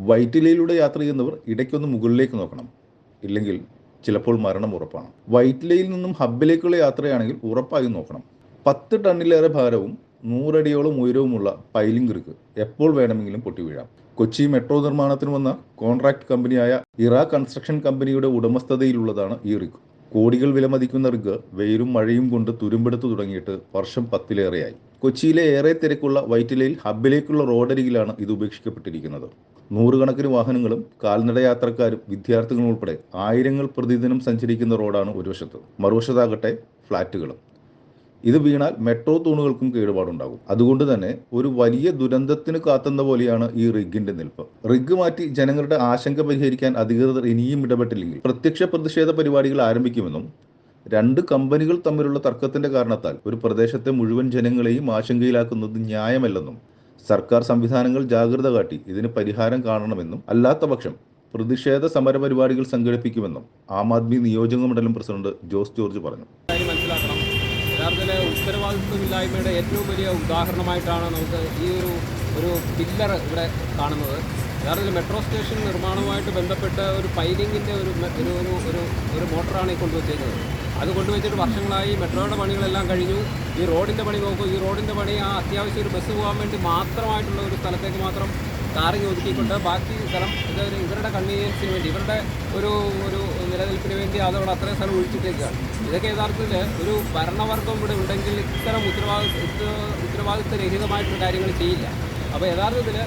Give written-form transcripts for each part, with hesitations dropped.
വൈറ്റിലയിലൂടെ യാത്ര ചെയ്യുന്നവർ ഇടയ്ക്കൊന്ന് മുകളിലേക്ക് നോക്കണം, ഇല്ലെങ്കിൽ ചിലപ്പോൾ മരണം ഉറപ്പാണ്. വൈറ്റിലയിൽ നിന്നും ഹബ്ബിലേക്കുള്ള യാത്രയാണെങ്കിൽ ഉറപ്പായും നോക്കണം. 10 ടണ്ണിലേറെ ഭാരവും 100 അടിയോളം ഉയരവുമുള്ള പൈലിംഗ് റിഗ് എപ്പോൾ വേണമെങ്കിലും പൊട്ടി വീഴാം. കൊച്ചി മെട്രോ നിർമ്മാണത്തിന് വന്ന കോൺട്രാക്ട് കമ്പനിയായ ഇറ കൺസ്ട്രക്ഷൻ കമ്പനിയുടെ ഉടമസ്ഥതയിലുള്ളതാണ് ഈ റിഗ്. കോടികൾ വിലമതിക്കുന്ന റിഗ് വെയിലും മഴയും കൊണ്ട് തുരുമ്പെടുത്തു തുടങ്ങിയിട്ട് വർഷം 10-ലേറെയായി. കൊച്ചിയിലെ ഏറെ തിരക്കുള്ള വൈറ്റിലയിൽ ഹബ്ബിലേക്കുള്ള റോഡരികിലാണ് ഇത് ഉപേക്ഷിക്കപ്പെട്ടിരിക്കുന്നത്. 100 കണക്കിന് വാഹനങ്ങളും കാൽനട യാത്രക്കാരും വിദ്യാർത്ഥികളും ഉൾപ്പെടെ ആയിരങ്ങൾ പ്രതിദിനം സഞ്ചരിക്കുന്ന റോഡാണ് ഒരു വശത്ത്, മറുവശത്താകട്ടെ ഫ്ളാറ്റുകളും. ഇത് വീണാൽ മെട്രോ തൂണുകൾക്കും കേടുപാടുണ്ടാകും. അതുകൊണ്ട് തന്നെ ഒരു വലിയ ദുരന്തത്തിന് കാത്തുന്ന പോലെയാണ് ഈ റിഗിന്റെ നിൽപ്പ്. റിഗ് മാറ്റി ജനങ്ങളുടെ ആശങ്ക പരിഹരിക്കാൻ അധികൃതർ ഇനിയും ഇടപെട്ടില്ലെങ്കിൽ പ്രത്യക്ഷ പ്രതിഷേധ പരിപാടികൾ ആരംഭിക്കുമെന്നും 2 കമ്പനികൾ തമ്മിലുള്ള തർക്കത്തിന്റെ കാരണത്താൽ ഒരു പ്രദേശത്തെ മുഴുവൻ ജനങ്ങളെയും ആശങ്കയിലാക്കുന്നത് ന്യായമല്ലെന്നും സർക്കാർ സംവിധാനങ്ങൾ ജാഗ്രത കാട്ടി ഇതിന് പരിഹാരം കാണണമെന്നും അല്ലാത്തപക്ഷം പ്രതിഷേധ സമര പരിപാടികൾ സംഘടിപ്പിക്കുമെന്നും ആം ആദ്മി നിയോജക മണ്ഡലം പ്രസിഡന്റ് ജോസ് ജോർജ് പറഞ്ഞു. യഥാർത്ഥത്തിൽ ഉത്തരവാദിത്വമില്ലായ്മയുടെ ഏറ്റവും വലിയ ഉദാഹരണമായിട്ടാണ് നമുക്ക് ഈ ഒരു പില്ലർ ഇവിടെ കാണുന്നത്. യഥാർത്ഥത്തിൽ മെട്രോ സ്റ്റേഷൻ നിർമ്മാണവുമായിട്ട് ബന്ധപ്പെട്ട് ഒരു പൈലിങ്ങിൻ്റെ ഒരു മോട്ടറാണ് ഈ കൊണ്ടുവച്ചേക്കുന്നത്. അത് കൊണ്ടുവച്ചിട്ട് വർഷങ്ങളായി മെട്രോയുടെ പണികളെല്ലാം കഴിഞ്ഞു. ഈ റോഡിൻ്റെ പണി നോക്കൂ. ഈ റോഡിൻ്റെ പണി അത്യാവശ്യം ഒരു ബസ് പോകാൻ വേണ്ടി മാത്രമായിട്ടുള്ള ഒരു സ്ഥലത്തേക്ക് മാത്രം ടാറിങ് ഒതുക്കിക്കൊണ്ട് ബാക്കി സ്ഥലം ഇവരുടെ കൺവീനിയൻസിന് വേണ്ടി, ഇവരുടെ ഒരു നിലനിൽപ്പിന് വേണ്ടി അതവിടെ അത്രയും സ്ഥലം ഒഴിച്ചിട്ടേക്കാണ്. ഇതൊക്കെ യഥാർത്ഥത്തിൽ ഒരു ഭരണവർഗം ഇവിടെ ഉണ്ടെങ്കിൽ ഇത്തരം ഉത്തരവാദിത്വരഹിതമായിട്ടുള്ള കാര്യങ്ങൾ ചെയ്യില്ല. അപ്പോൾ യഥാർത്ഥത്തിൽ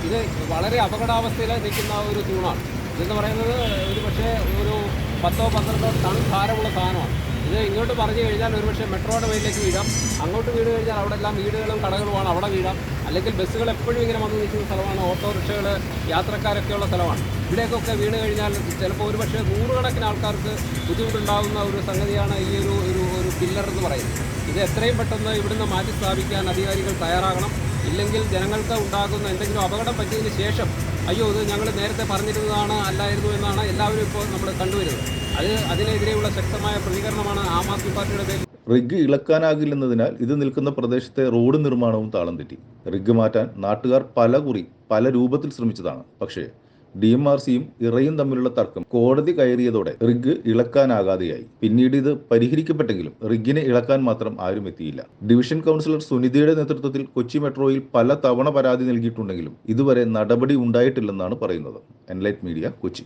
ഇത് വളരെ അപകടാവസ്ഥയിൽ നിൽക്കുന്ന ഒരു തൂണാണ്. ഇതെന്ന് പറയുന്നത് ഒരു പക്ഷേ ഒരു 10-12 ടൺ ഭാരമുള്ള സാധനമാണ്. ഇത് ഇങ്ങോട്ട് പറഞ്ഞു കഴിഞ്ഞാൽ ഒരുപക്ഷെ മെട്രോയുടെ മേലിലേക്ക് വീഴാം. അങ്ങോട്ട് വീട് കഴിഞ്ഞാൽ അവിടെ എല്ലാം വീടുകളും കടകളുമാണ്, അവിടെ വീഴാം. അല്ലെങ്കിൽ ബസ്സുകൾ എപ്പോഴും ഇങ്ങനെ വന്ന് നിൽക്കുന്ന സ്ഥലമാണ്, ഓട്ടോറിക്ഷകൾ യാത്രക്കാരൊക്കെയുള്ള സ്ഥലമാണ്. ഇവിടേക്കൊക്കെ വീണ് കഴിഞ്ഞാൽ ചിലപ്പോൾ ഒരുപക്ഷെ 100 കണക്കിന് ആൾക്കാർക്ക് ബുദ്ധിമുട്ടുണ്ടാകുന്ന ഒരു സംഗതിയാണ് ഈ ഒരു പില്ലർ എന്ന് പറയുന്നത്. ഇത് എത്രയും പെട്ടെന്ന് ഇവിടുന്ന് മാറ്റി സ്ഥാപിക്കാൻ അധികാരികൾ തയ്യാറാകണം. ഇല്ലെങ്കിൽ ജനങ്ങൾക്ക് ഉണ്ടാകുന്ന എന്തെങ്കിലും അപകടം പറ്റിയതിന് ശേഷം അയ്യോ ഇത് ഞങ്ങൾ നേരത്തെ പറഞ്ഞിരുന്നതാണ് അല്ലായിരുന്നു എന്നാണ് എല്ലാവരും ഇപ്പോൾ നമ്മൾ കണ്ടുവരുന്നത്. അതിനെതിരെയുള്ള ശക്തമായ പ്രതികരണമാണ് ആം ആദ്മി പാർട്ടിയുടെ പേരിൽ. റിഗ് ഇളക്കാനാകില്ലെന്നതിനാൽ ഇത് നിൽക്കുന്ന പ്രദേശത്തെ റോഡ് നിർമ്മാണവും താളം തെറ്റി. റിഗ് മാറ്റാൻ നാട്ടുകാർ പല രൂപത്തിൽ ശ്രമിച്ചതാണ്. പക്ഷേ DMRCയും ഇറയും തമ്മിലുള്ള തർക്കം കോടതി കയറിയതോടെ റിഗ് ഇളക്കാനാകാതെയായി. പിന്നീട് ഇത് പരിഹരിക്കപ്പെട്ടെങ്കിലും റിഗിനെ ഇളക്കാൻ മാത്രം ആരും എത്തിയില്ല. ഡിവിഷൻ കൗൺസിലർ സുനിതയുടെ നേതൃത്വത്തിൽ കൊച്ചി മെട്രോയിൽ പല തവണ പരാതി നൽകിയിട്ടുണ്ടെങ്കിലും ഇതുവരെ നടപടി ഉണ്ടായിട്ടില്ലെന്നാണ് പറയുന്നത്. Enlight media, Kochi.